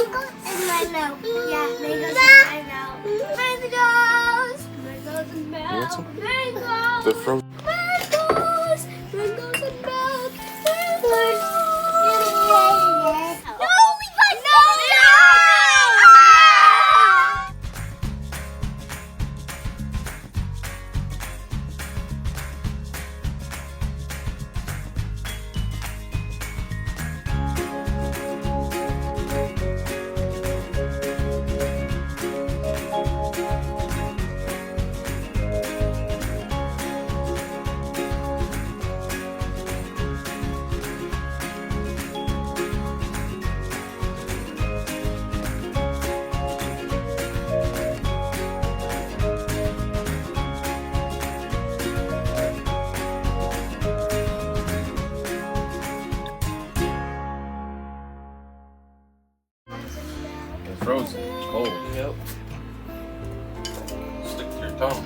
mangoes in my mouth. Yeah, mangoes in my mouth. Mangoes! Mangoes in mouth. Mangoes! The frozen. Mangoes! Mangoes in mouth. Mangoes! No, Levi! No! It's frozen. It's cold. Yep. Stick to your tongue.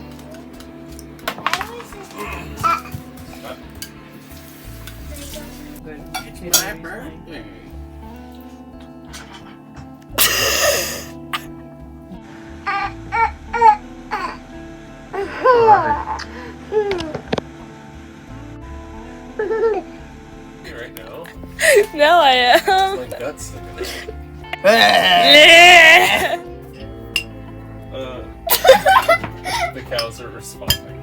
Happy birthday. Right now. No, I am. It's like guts sticking out. The cows are responding.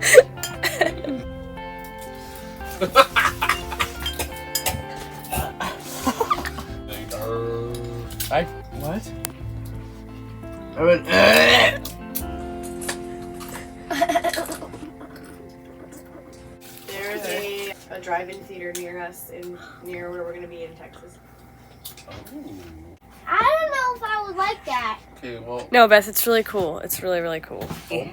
What? I went. There's a drive-in theater near us, near where we're gonna be in Texas. I don't know if I would like that. Okay, well. No, Beth, it's really cool. It's really, really cool.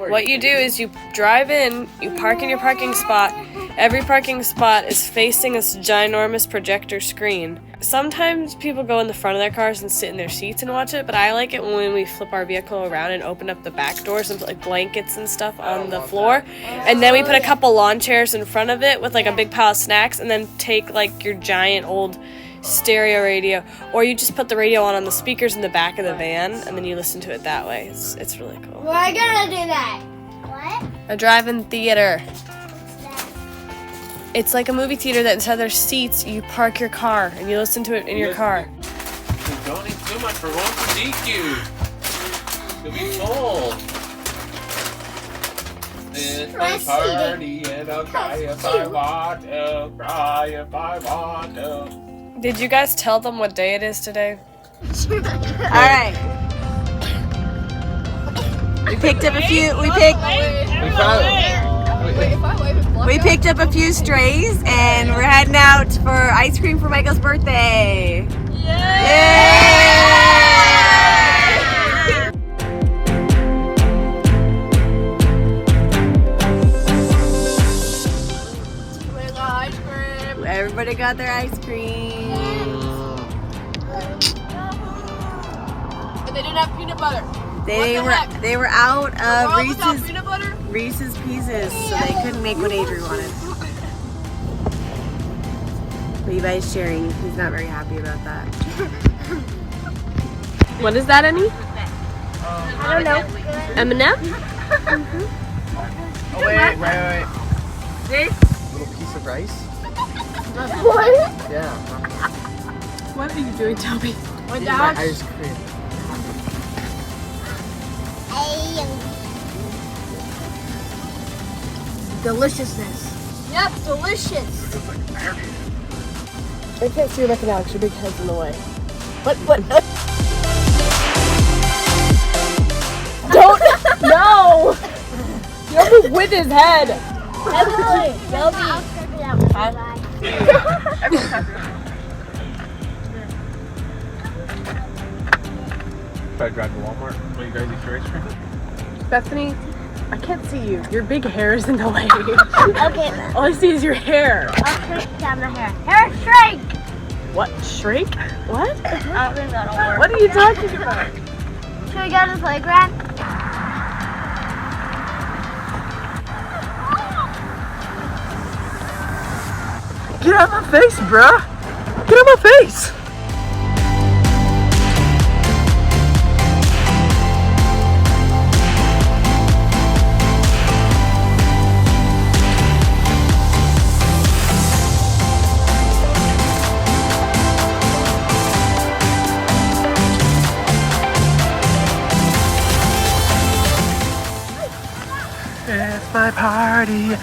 What you do is you drive in, you park in your parking spot. Every parking spot is facing this ginormous projector screen. Sometimes people go in the front of their cars and sit in their seats and watch it, but I like it when we flip our vehicle around and open up the back doors and put like blankets and stuff on the floor. And then we put a couple lawn chairs in front of it with like a big pile of snacks, and then take like your giant old stereo radio, or you just put the radio on the speakers in the back of the van, and then you listen to it that way. It's really cool. We're gonna do that. What? A drive-in theater. What's that? It's like a movie theater that instead of their seats, you park your car and you listen to it in your car. You don't eat too much for going for DQ. You'll be full. It's a party and I'll cry if I want to. Cry if I want to. Did you guys tell them what day it is today? Alright. We picked up a few, we picked up a few strays and we're heading out for ice cream for Michael's birthday. Yay! Everybody got their ice cream. But they didn't have peanut butter. They were out of Peanut butter? Reese's Pieces, so they couldn't make what Adri wanted. Levi's sharing. He's not very happy about that. What is that, Annie? I don't know. M&M? Oh, wait. This? Little piece of rice? What? Yeah. What are you doing, Toby? Eat my ice cream. Deliciousness. Yep, delicious. I can't see Rebecca now because your big head's in the way. What? Don't! No! You'll be with his head. Emily, If I drive to Walmart, will you guys eat your ice cream? Bethany, I can't see you. Your big hair is in the way. Okay. All I see is your hair. I'll shrink down the hair. Hair shrink! What? Shrink? What? I don't think that'll work. What are you talking about? Should we go to the playground? Get out of my face, bruh! Get out of my face! my party.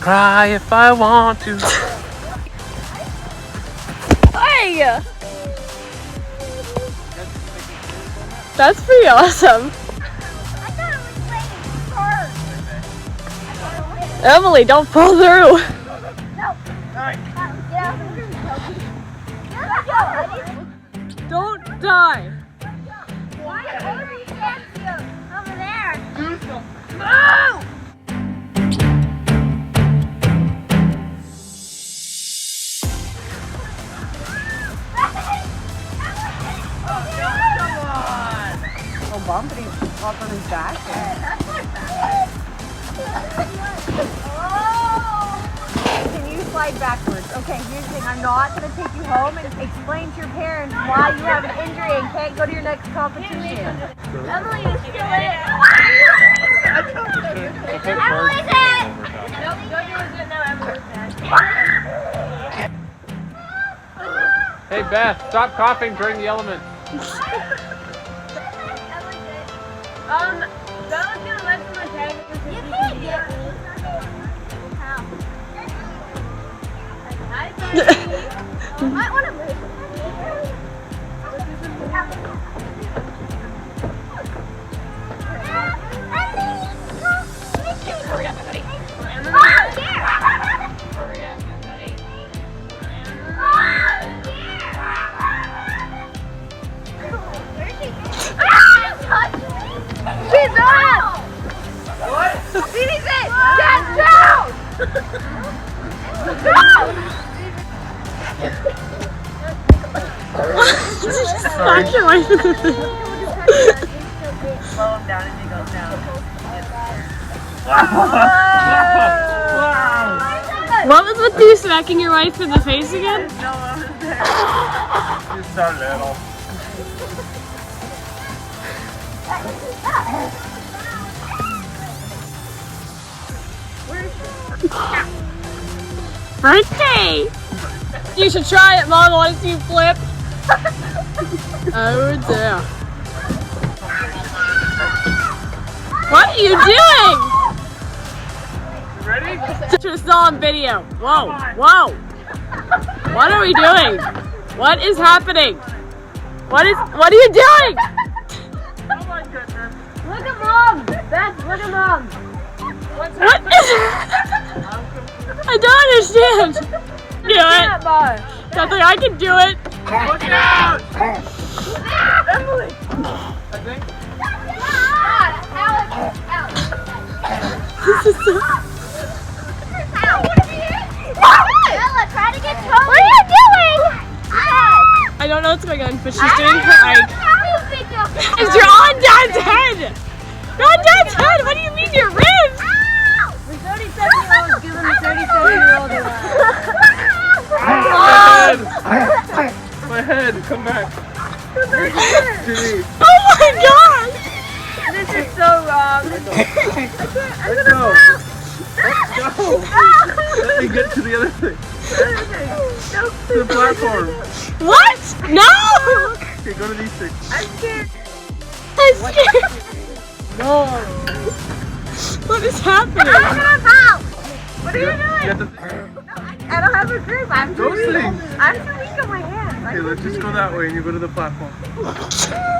Cry if I want to. Hey! That's pretty awesome. Emily, don't fall through. Don't die. Over there. Oh, bumpity up on his back. Can you slide backwards? Okay, here's the thing. I'm not going to take you home and explain to your parents why you have an injury and can't go to your next competition. Emily is still in. Emily's in. Nope, don't do it now, Emily's Hey Beth, stop coughing during the elements. That was gonna let my tag. You can't get me. You might want to move. Hurry up, Bethany. She's up! What? Phoenix it! Get down! Smack your wife in the face. Slow him down as he goes down. What was with you smacking your wife in the face again? No one was there. You're so little. Birthday! You should try it, Mom. I want to see you flip. Oh dear. What are you doing? You ready? It's still on video. Whoa, whoa. What are we doing? What is happening? What are you doing? Oh my goodness. Look at Mom! Beth, look at Mom! What is I don't understand. Do it. Nothing. I can do it. Look out! Emily! I think. This is so... Bella, try to get Toby! What are you doing? I don't know what's going on, but she's doing her Ike. Is You're on Dad's head! You're on Dad's head! What do you mean your ribs? The 37-year-old giving the 37-year-old My head, come back. Jimmy. Oh my god! This is so wrong. Let's go. Let's go. Let me get to the other thing. To the platform. What? No! Okay, go to these things. I'm scared. I'm scared. No. What is happening? What are you doing? You have to... I don't have a grip. I'm too Those weak. things. I'm too weak on my hands. Okay, let's just go that way and you go to the platform.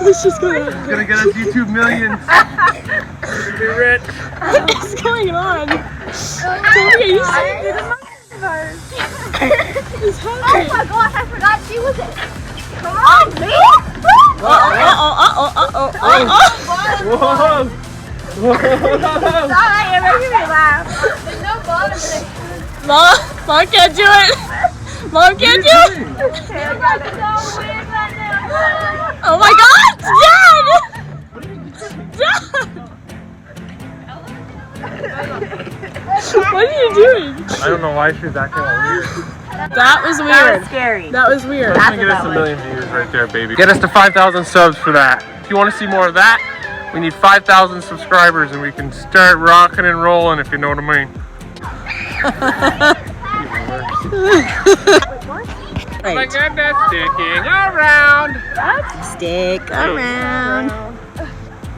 Let's just go. It's gonna get us YouTube millions. We're gonna be rich. What is going on? Toby, are you serious? What is Oh happening? my gosh, I forgot she was in. Come on, me! Whoa! Whoa! Sorry, you're making me laugh. There's no bottom to it. Mom can't do it. Mom can't do it. Okay, I got it. Oh my god, Dad! Dad! What are you doing? I don't know why she's acting all weird. That was weird. That was scary. That was weird. That's gonna get us a million views right there, baby. Get us to 5,000 subs for that. If you want to see more of that, we need 5,000 subscribers and we can start rocking and rolling, if you know what I mean. Oh my goodness, sticking around. Stick around.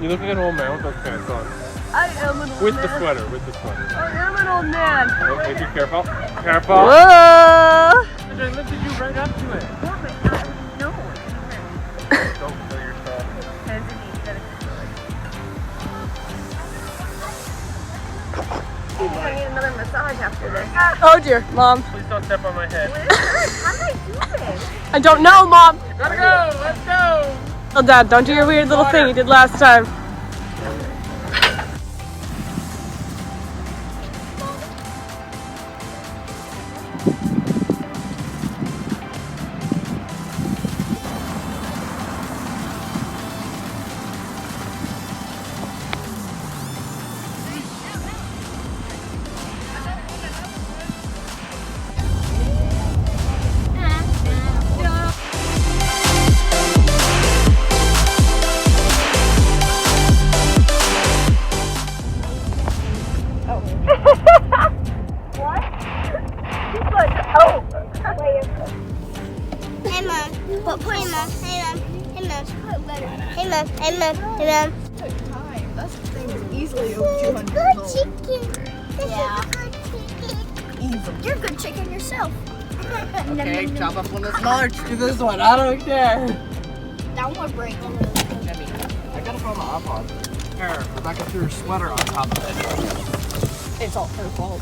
You look like an old man. What's that kind of song? I am an old With man. the sweater, with the sweater. I am an old man. Oh, be careful. Careful. Whoa! I lifted you right up to it. No. Don't kill yourself. I need another massage after this. Oh dear, Mom. Please don't step on my head. How did I do this? I don't know, Mom. Gotta go. Let's go. Oh, Dad, don't do your weird little thing you did last time. Hey mom, put hey mom, hey mom, hey mom, hey mom, hey mom, hey mom. This thing is easily over 200 Good years old. chicken. This is a good chicken. Easily. You're a good chicken yourself. Okay, chop up one of the smaller. Do this one. I don't care. That one break. Jimmy, I gotta put my iPod. Here, Rebecca threw her sweater on top of it. It's all her fault.